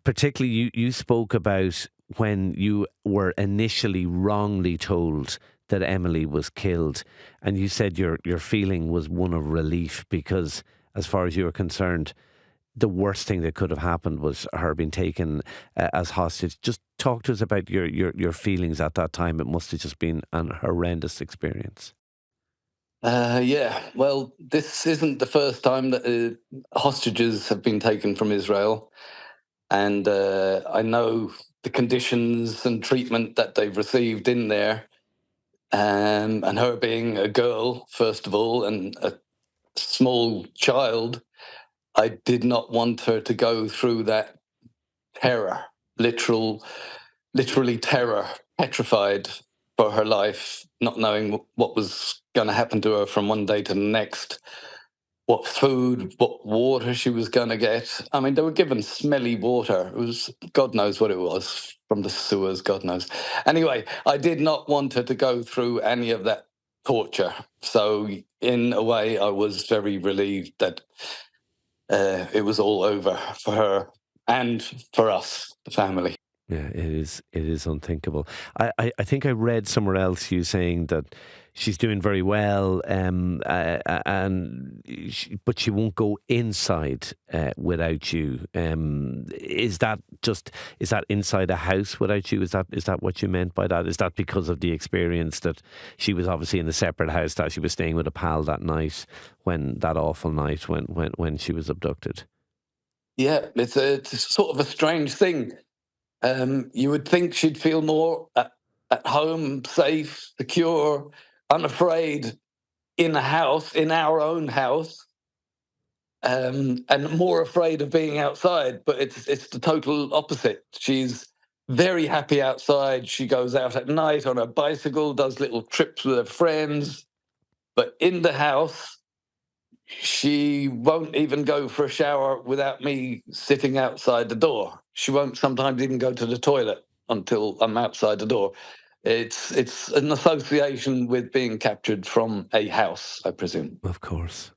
Particularly, you spoke about when you were initially wrongly told that Emily was killed, and you said your feeling was one of relief because, as far as you were concerned, the worst thing that could have happened was her being taken as hostage. Just talk to us about your feelings at that time. It must have just been an horrendous experience. Yeah, well, this isn't the first time that hostages have been taken from Israel. And I know the conditions and treatment that they've received in there. And her being a girl, first of all, and a small child, I did not want her to go through that terror, literal, literally terror, petrified for her life, not knowing what was going to happen to her from one day to the next, what food, what water she was going to get. I mean, they were given smelly water. It was, God knows what it was from the sewers, God knows. Anyway, I did not want her to go through any of that torture. So, in a way, I was very relieved that it was all over for her and for us, the family. Yeah, it is unthinkable. I think I read somewhere else you saying that she's doing very well, but she won't go inside without you. Is that inside a house without you? Is that what you meant by that? Is that because of the experience that she was obviously in a separate house, that she was staying with a pal that night, when that awful night when she was abducted? Yeah, it's sort of a strange thing. You would think she'd feel more at home, safe, secure, unafraid in a house, in our own house, and more afraid of being outside. But it's the total opposite. She's very happy outside. She goes out at night on her bicycle, does little trips with her friends. But in the house, she won't even go for a shower without me sitting outside the door. She won't sometimes even go to the toilet until I'm outside the door. It's an association with being captured from a house, I presume. Of course.